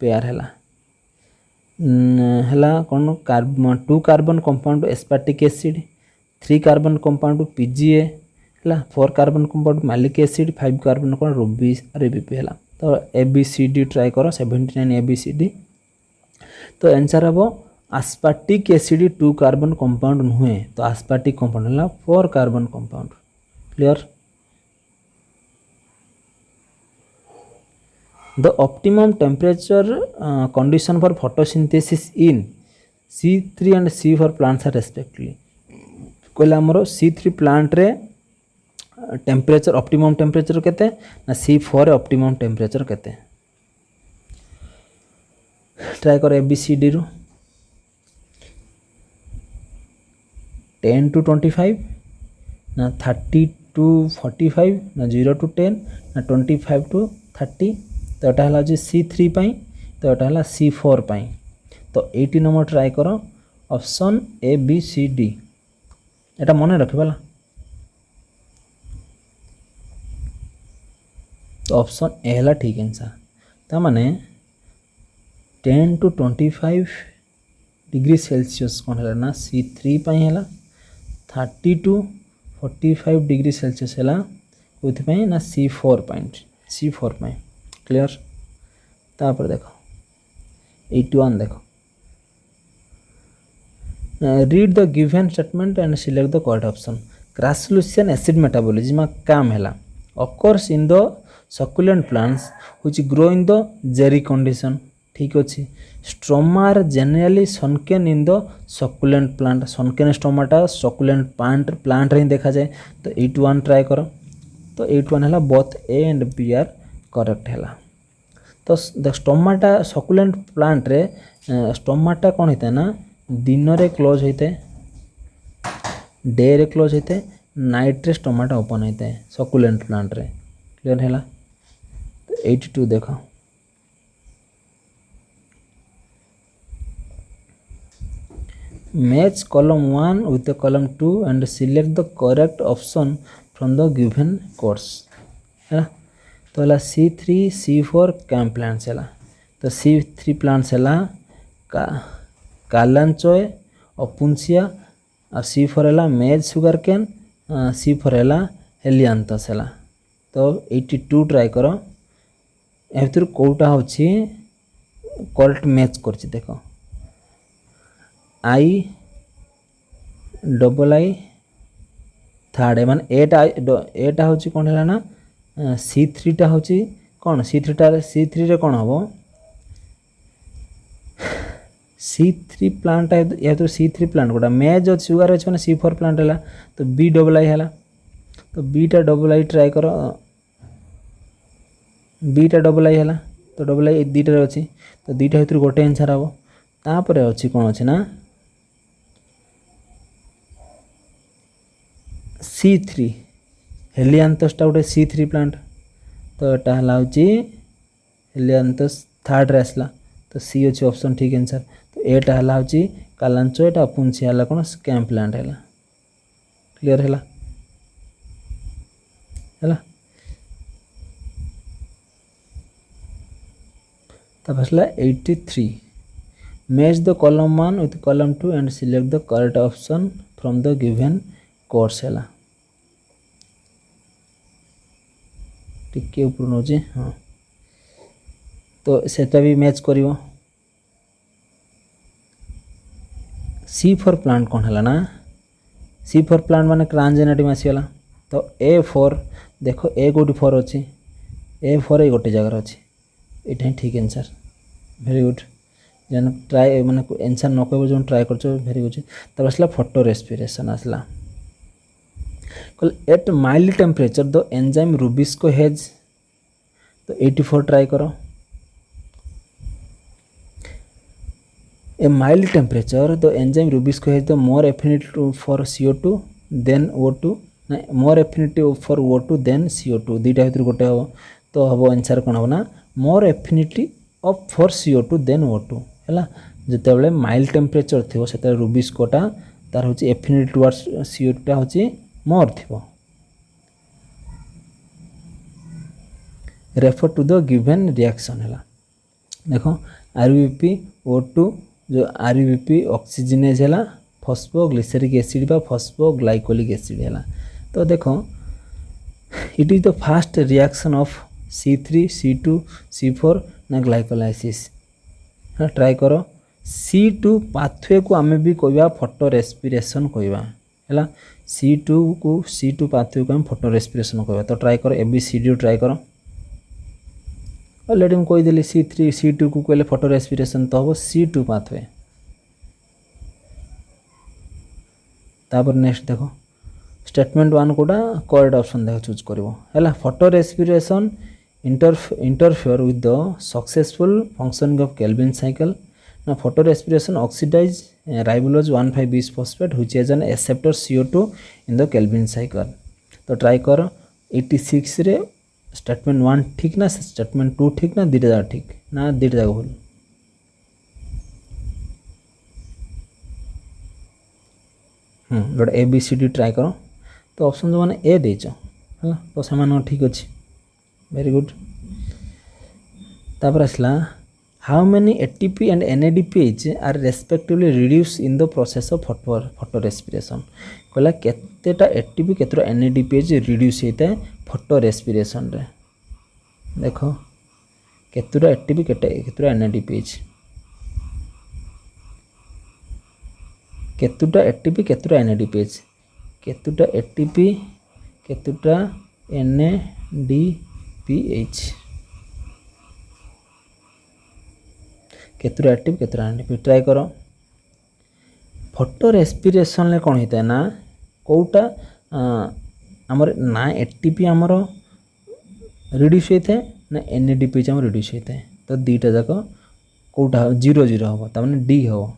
pair है कौन 2 carbon compound aspartic acid 3 carbon compound PGA है 4 carbon compound malic acid 5 carbon कौन RBP है तो ABCD ट्राई करो 79 ABCD तो आंसर हम aspartic acid 2 कार्बन कंपाउंड नुहे तो aspartic कंपाउंड है 4 carbon compound clear the optimum temperature condition for photosynthesis in C3 and C4 plants are respectively कहले हमरो C3 प्लांट रे टेम्परेचर ऑप्टिमम टेम्परेचर केते ना C4 ऑप्टिमम टेम्परेचर केते ट्राई कर ABCD रू 10 to 25 ना 30 to 45 ना 0 to 10 ना 25 to 30 तो यहाँ है C3 पाई तो यहाँ है C4 पाई तो 80 नंबर ट्राई करो ऑप्शन ABCD एटा मन रखिबाला तो ऑप्शन ए है ठीक आंसर ता माने 10 to 25 डिग्री सेल्सियस कौन है ना C3 पाई है 30 to 45 डिग्री सेल्सियस है कौन ना C4 पाई क्लियर तापर देखो 81 देखो read the given statement and select the correct option crassulacean acid metabolism काम है of course in the succulent plants which grow in the xeric condition ठीक अच्छे stroma are generally sunken in the succulent plant sunken stromata succulent plant रे देखा जाए तो 81 ट्राई करो तो 81 है both A and B are correct है तो स्टोमाटा सकुलेंट प्लांट रे स्टोमाटा कौन होता है ना दिन रे क्लोज होता है डे रे क्लोज होता है नाइट रे स्टोमाटा ओपन होता है सकुलेंट प्लांट रे क्लियर है तो 82 देखो match column 1 with the column 2 and select the correct option from the given course है तो है C3 C4 कैम प्लांट्स है तो C3 प्लांट्स है कालांचोए अपुंसिया और C4 है मेज सुगर कैन C4 है हेलियांथस है तो 82 ट्राई करो या भर कौटा हूँ करेक्ट मैच कर देख I थर्ड मान एटा हूँ कौन है ना C3 टा हूँ कौन C3 रे कौन हम C3 प्लांट या तो C3 प्लांट गोटा मेज अच्छे सुगर अच्छे मैंने C4 प्लांट है तो BII है तो बीटा II ट्राई कर बीटा II है तो II दुईटार अच्छी तो दुईटा भर गोटे आंसर हम तापर अच्छी कौन अच्छे ना C3 हेलियांथसटा गोटे C3 प्लांट तो यहाँ हूँ हेलियांथस थर्ड रे आसला तो C अच्छे ऑप्शन ठीक आंसर तो एटा हूँ कालांचो एटा अपुंसिया है कौन कैम प्लांट है क्लियर है तब 83 match the column 1 with column 2 and select the correct option from the given course है टिके ऊपर नौचे हाँ तो सेटा भी मैच करिवो C4 प्लांट कौन है ना C4 प्लांट माने क्रांजेनेटिव आसीगला तो A4 देखो A गोटी 4 अच्छी A4 ए गोटे जगार अच्छी ये ठीक आंसर वेरी गुड जेन ट्राई माने आंसर न कह जो ट्राई कर वेरी गुड तब आसला फोटो रेस्पिरेशन आसला कहले at mild temperature the enzyme rubisco has, तो 84 ट्राई करो। At mild temperature the enzyme rubisco has the more affinity for CO2 than O2, ना more affinity for O2 then CO2, दुईटा भर गोटे हम, तो हम आंसर कौन हम ना more affinity of for CO2 than O2 है। जिते माइल्ड टेम्परेचर थी से रुबिस्कोटा तार हूँ एफिनिटी टुवर्ड्स CO2 टा हूँ मोर थी। Refer to the given reaction है। देखो RBP O2 जो RBP ऑक्सीजनेज है फॉस्फोग्लिसरिक एसिड बा फॉस्फोग्लाइकोलिक एसिड है। तो देखो it is the first reaction of C3 C2 C4 ना ग्लाइकोलाइसिस। हाँ ट्राई करो। C2 पाथवे को आम भी कहवा फोटो रेस्पिरेशन कहवा है। C2 पाथवे को आम फोटो रेस्पिरेशन कहवा। तो ट्राई करो ABCD ट्राई करो। ऑलरेडी मुझे कहीदेली C3 C2 को कहले फोटो रेस्पिरेशन, तो हम C2 पाथवे। तापर नेक्स्ट देखो स्टेटमेंट 1 कोटा करेक्ट ऑप्शन देख चूज करिवो हैला। Photorespiration interfere with the successful functioning of Calvin cycle. ना फोटो रेस्पिरेशन ऑक्सीडाइज राइबोलोज 1,5-बिसफॉस्फेट which is an acceptor CO2 in the Calvin cycle. तो ट्राई करो 86 रे स्टेटमेंट 1 ठीक ना स्टेटमेंट 2 ठीक ना दुईटा जाक ठीक ना दुईटा जाक भूल। गोटे ABCD ट्राई करो। तो ऑप्शन जो मैंने ए देच है तो से ठीक अच्छे वेरी गुड। तापर आसला how many ATP and NADPH are respectively reduce in the process of photorespiration. कहला केतेटा ATP केतेटा NADPH रिड्यूस होता है फोटो रेस्पिरेशन रे। देखो केतेटा ATP केतेटा NADPH, केतुटा ATP केतुटा NADPH, केतुटा ATP केतुटा NADPH, केतुटा ATP केतुटा NADPH। ट्राई करो। फोटो रेस्पिरेशन ले कौन होता है ना कोटा आमर ना ATP आमर रिड्यूस होता है ना NADPH आम रिड्यूस होता है। तो दुईटा जाक कोटा 0-0 हम तमें D हम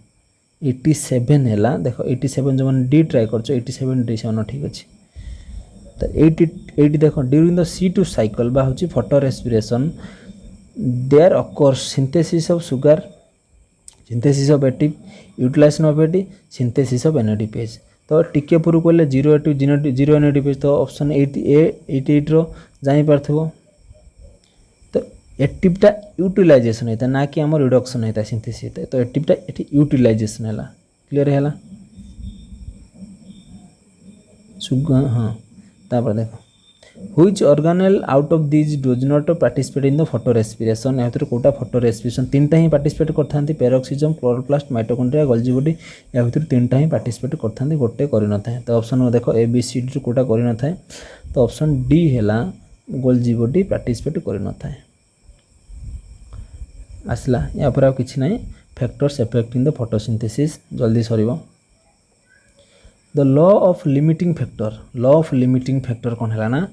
87 है। देखो 87 जो मैंने D ट्राई कर 87 D से ठीक अच्छे। तो 80 देखो ड्यूरिंग द C2 साइकिल बा हूँ photorespiration there occurs synthesis of sugar, synthesis of ATP, utilisation of ATP, synthesis of NADPH। तो टिके पूर्व कहले 0 ATP 0 NADPH, तो ऑप्शन 88 रो जाई पारथबो। तो ATPटा यूटिलाइजेशन होता है ना कि आम रिडक्शन होता है सिंथेसिस होता है। तो ATPटा ये यूटिलाइजेशन है। क्लियर है सुगर। हाँ तापर देखो which organelle out of this does not participate in the photo respiration. या कोटा फोटो रेस्पिरेशन तीनटा ही पार्टिसिपेट करते पेरोक्सिजम क्लोरोप्लास्ट माइटोकॉन्ड्रिया गोल्जी बॉडी या भर तीनटा ही पार्टिसिपेट करते गोटे करन था। तो ऑप्शन देखो ABCD कोटा करन था। तो ऑप्शन D है गोल्जी बॉडी पार्टिसिपेट करन था। आसला या पर किसी ना फैक्टर्स एफेक्टिंग द फोटोसिंथेसिस जल्दी sir. The law of limiting factor कौन है ना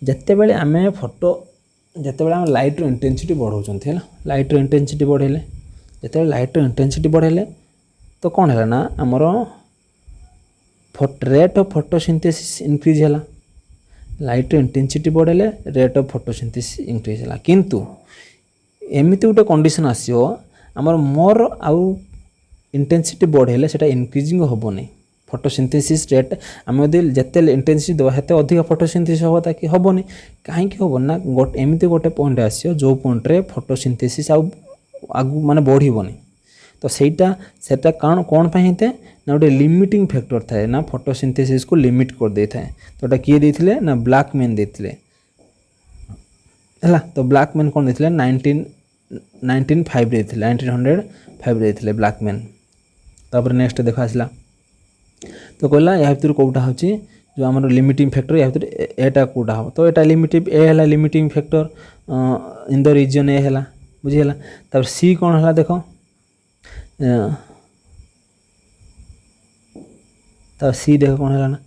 जिते बड़े आम फोटो जिते बड़े आम लाइट्र इंटेंसिटी बढ़ाऊँ है लाइट्र इंटेंसिटी बढ़ेले जिते लाइट्र इंटेंसिटी बढ़ेले तो कौन है ना आमर रेट ऑफ फोटोसिंथेसिस इंक्रीज है। लाइट्र इंटेंसिटी बढ़ेले रेट ऑफ फोटोसिंथेसिस इंक्रीज है। किंतु एमती गोटे कंडीशन आसो आमर मोर आउ इंटेंसिटी बढ़ेले सेटा इंक्रीजिंग हेनी फोटोसिंथेसिस रेट आम जिते इंटेंसिटी देवा हेते अधिक फोटोसिंथेसिस हम ताकि हेनी कहीं हम ना एमती गोटे पॉइंट आसो जो पॉइंट रे फोटोसिंथेसिस आगु माने बढ़िबनी। तो सेटा कौन पाई होता है ना गोटे लिमिटिंग फैक्टर थाए ना फोटोसिंथेसिस को लिमिट कर दे थाए। तो एटा किए देथिले ना ब्लैकमैन देथिले है। तो ब्लैकमैन कौन देथिले 1905 देथिले 1905 देथिले ब्लैकमैन। तापर नेक्स्ट देखा आसला तो कहला या भर कौटा हूँ जो आम लिमिटिंग फैक्टर या भर एटा कौटा हम। तो यहाँ लिमिटिव ए है limiting factor in the region A है बुझीगला। तापर सी कौन है देख तापर सी देख कौन है ना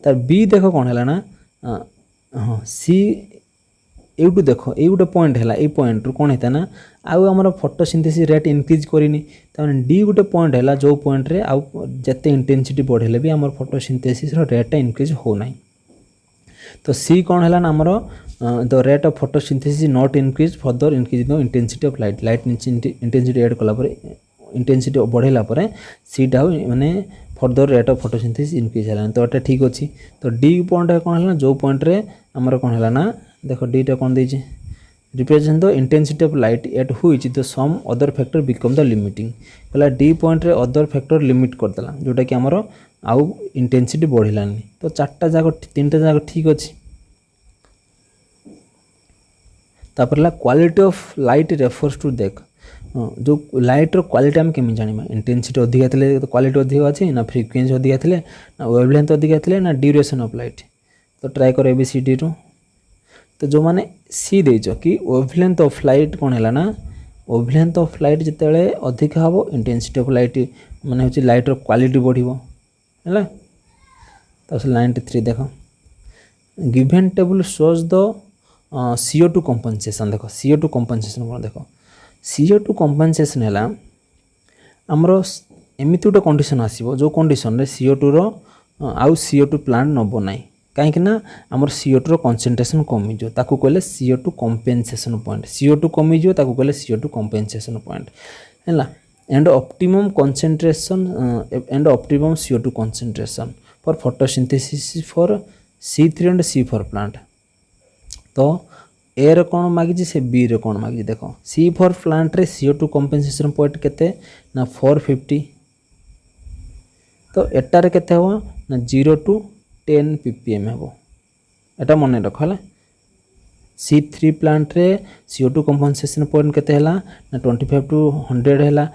तार बी देख कौन है ना हाँ सी एटू देख ये गोटे पॉइंट है ये पॉइंट रू कौन होता ना आउ आम फोटोसिंथेसिस रेट इनक्रीज करनी तमें डी गोटे पॉइंट है जो पॉइंट रे आउ जिते इंटेंसिटी बढ़ेले भी आम फोटोसिंथेसिस रेट इनक्रीज होना। तो सी कौन है ना आमर the rate of photosynthesis not increase further increase the intensity of light light intensity add कला इंटेंसिटी बढ़ेला सीटा माने further rate of photosynthesis increase है तो ये ठीक अच्छी। तो डी पॉइंट कौन है जो पॉइंट रे आमर कौन है ना देख डीटा कौन they represent the intensity of light at which the some other factor become the limiting कहला डी पॉइंट रे अदर फैक्टर लिमिट करदेला जोटा कि आमर आउ इंटेंसिटी बढ़िलानी। तो चार्टा जाक तीनटा जाक ठीक अच्छी। तापर quality of light refers to देख जो लाइटर क्वालिटी आम केमी जाना इंटेंसिटी अधिका थे तो क्वालिटी अधिक अच्छी ना फ्रिक्वेंसी अधिका थे ना वेवलेंथ अधिका थे ना ड्यूरेशन ऑफ लाइट। तो ट्राए कर ABCD रू। तो जो मैंने सी देच कि वेवलेंथ ऑफ लाइट कौन है ना वेवलेंथ ऑफ लाइट जिते अधिक हम इंटेंसिटी ऑफ लाइट माने हूँ लाइटर क्वालिटी बढ़ो है। तो 93 देख given table shows the CO2 compensation देख CO2 कंपनसेशन कौन देख CO2 कंपनसेशन है आमर एमती गोटे कंडीशन आसो जो कंडीशन रे CO2 रो आउ CO2 प्लांट नब ना कहीं आमर CO2 रो कंसंट्रेशन कमिजो ताकू कहले CO2 कंपेनसेशन पॉइंट CO2 कमिजो ताकू कहले CO2 कंपेनसेशन पॉइंट है and optimum concentration and optimum CO2 concentration for photosynthesis for C3 and C4 plant. तो ए रे कौन मागिजी से बी रे कौन मागिजी देख C4 प्लांट रे CO2 कंपेनसेशन पॉइंट केते ना 450। तो एटार केते हो ना 0 to 10 ppm हो एटा मन रख है। C3 प्लांट रे CO2 कंपेनसेशन पॉइंट केते हैला ना 25 to 100 हैला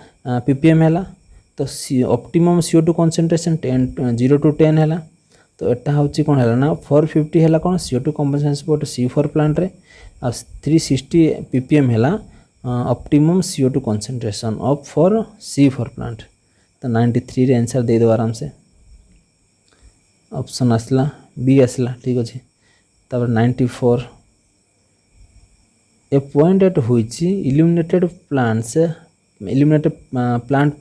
ppm हैला। तो ऑप्टिमम CO2 कंसंट्रेशन 0 to 10 हैला। तो एटा होची कोन हैला ना 450 हैला कोन CO2 compensation point C4 plant रे आ 360 ppm हैला optimum CO2 concentration of for C4 plant. तो 93 रे आंसर दे दो आराम से ऑप्शन आसला बी आसला ठीक अच्छे। तब 94 a point at which illuminated plant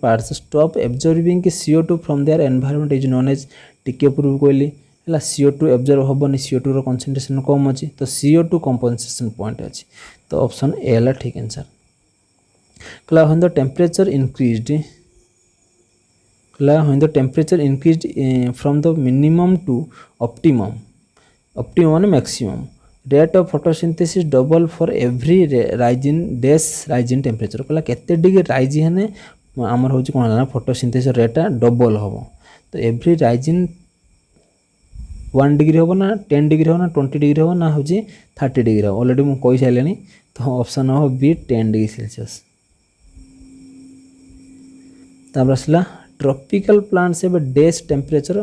parts stop absorbing CO2 from their environment is known as टिके पूर्व कहली है CO2 एब्जॉर्ब हेनी CO2 रो कंसंट्रेशन कम अच्छी। तो CO2 कंपेनसेशन पॉइंट अच्छी। तो ऑप्शन ए है ठीक आंसर। कहला when the temperature increased when the temperature increased from the minimum to optimum माने maximum rate of photosynthesis double for every rising temperature कहला केते डिग्री राइज हेने आमर होची कोन ना फोटोसिंथेसिस रेट डबल होबो। तो एवरी राइजिंग 1 डिग्री होबो ना 10 डिग्री हो ना 20 डिग्री हो ना होची 30 डिग्री हो ऑलरेडी मु कहि साइलेनी। तो ऑप्शन हो बी 10 डिग्री सेल्सियस। तापर असला tropical plants have a days temperature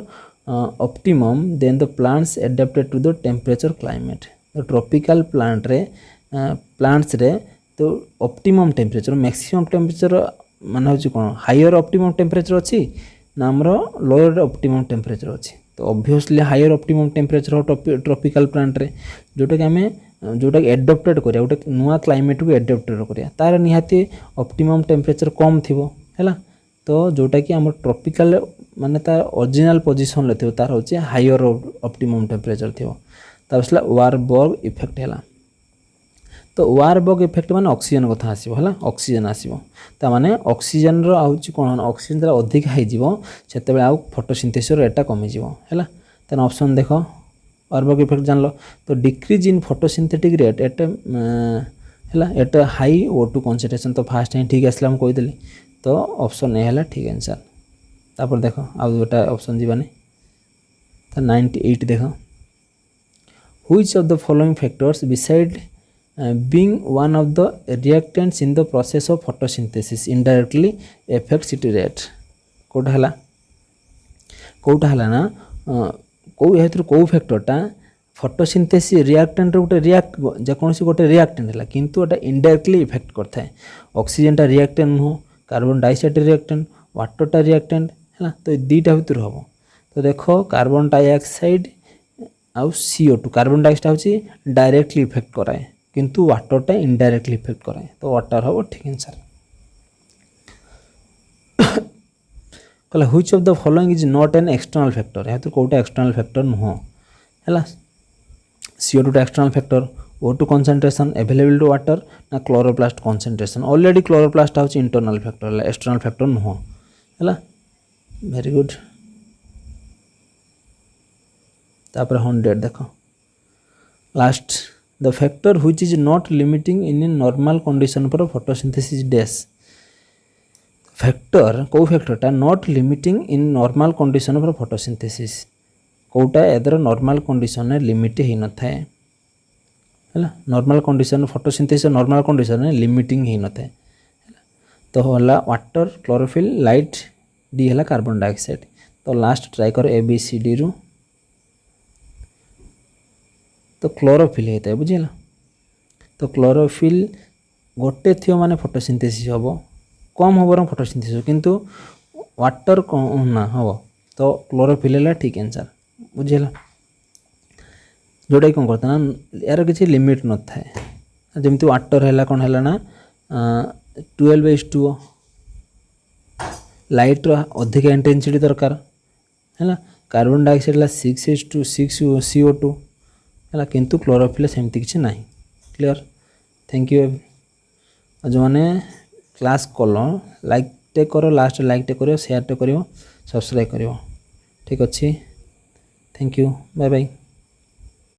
optimum then the plants adapted to the temperature climate। तो ट्रॉपिकल प्लांट्स रे तो ऑप्टिमम टेम्परेचर मैक्सिमम टेम्परेचर माने होची कोन हायर ऑप्टिमम टेम्परेचर अच्छी ना हमरो लोअर ऑप्टिमम टेम्परेचर अच्छी। तो ऑब्वियसली हायर ऑप्टिमम टेम्परेचर हो ट्रॉपिकल प्लांट रे जोटा कि हमें जोटा एडप्टेड करिया गोटे नुआ क्लाइमेट को एडप्टेड करिया तार निहाती ऑप्टिमम टेम्परेचर कम थिबो हैला। तो जोटा कि आम ट्रॉपिकल माने तार ओरिजिनल पोजीशन ले थियो तार होचे हायर ऑप्टिमम टेम्परेचर थियो। तबसला वारबर्ग इफेक्ट हैला। तो वारबर्ग इफेक्ट माने ऑक्सीजन कथा आसीबो हैला ऑक्सीजन आसीबो ता माने ऑक्सीजन रो आउची कोन ऑक्सीजन जरा अधिक हाई जीवो सेते बेला आउ फोटोसिंथेसिस रो एटा कमी जीवो हैला। तन ऑप्शन देखो वारबर्ग इफेक्ट जानलो। तो decrease in photosynthetic rate at हैला एट हाई O2 कंसंट्रेशन। तो फास्ट टाइम ठीक आसला हम कहि देली। तो ऑप्शन ए है ठीक आंसर। तापर देख आउ गोटा ऑप्शन जीवानी। तो 98 देख which of the following factors beside being one of the reactants in the process of photosynthesis indirectly affects it rate कोटा हला ना को हेतु को फैक्टरटा फोटोसिंथेसिस रिएक्टेंट गोटे जेकोसी गोटे रिएक्टेंट है किंतु एटा इनडायरेक्टली इफेक्ट करता है। ऑक्सीजनटा रिएक्टेंट नुह कार्बन डाइऑक्साइड रिएक्टेंट वाटरटा रिएक्टेंट है तो दुईटा भितर हम। तो तो देखो कार्बन डाइऑक्साइड आउ CO2 कार्बन डाइऑक्साइड होची डायरेक्टली इफेक्ट कराए किंतु वाटरटा इनडायरेक्टली इफेक्ट कराए तो वाटर हम ठीक आंसर। कहला which of the following is not an external factor या तो कोटा एक्सटर्नल फैक्टर नुह है CO2 टा external factor O2 concentration available to water ना क्लोरोप्लास्ट कंसंट्रेशन ऑलरेडी क्लोरोप्लास्ट होची इंटरनल फैक्टर एक्सटर्नल फैक्टर नुह है वेरी गुड। तापर 100 देखो last the factor which is not limiting in normal condition for photosynthesis dash factor कौ फैक्टरटा not limiting in normal condition for photosynthesis कौटा either normal condition limit ही न थाए है normal condition photosynthesis normal condition limiting ही न थाए तो होला वाटर क्लोरोफिल लाइट डी है कार्बन डाइऑक्साइड तो लास्ट ट्राई कर ABCD रु तो क्लोरोफिल होता है बुझेगा तो क्लोरोफिल गोटे थी माने फोटोसिंथेसिस हम कम हम बरम फोटोसिंथेसिस किंतु वाटर कम ना हम तो क्लोरोफिल है ठीक आंसर बुझेगा जोटा कौन करता ना यार किसी लिमिट न थाए जमी वाटर है कौन है ना 12:2 लाइट अधिक इंटेंसिटी दरकार है कार्बन डाइऑक्साइड 6:6 CO2 है किंतु क्लोरोफिल सेमती किसी ना क्लियर थैंक यू जो मैंने क्लास कल लाइक टे करो लास्ट लाइक टे करो शेयर टे करो सब्सक्राइब करो ठीक अच्छे थैंक यू बाय बाय।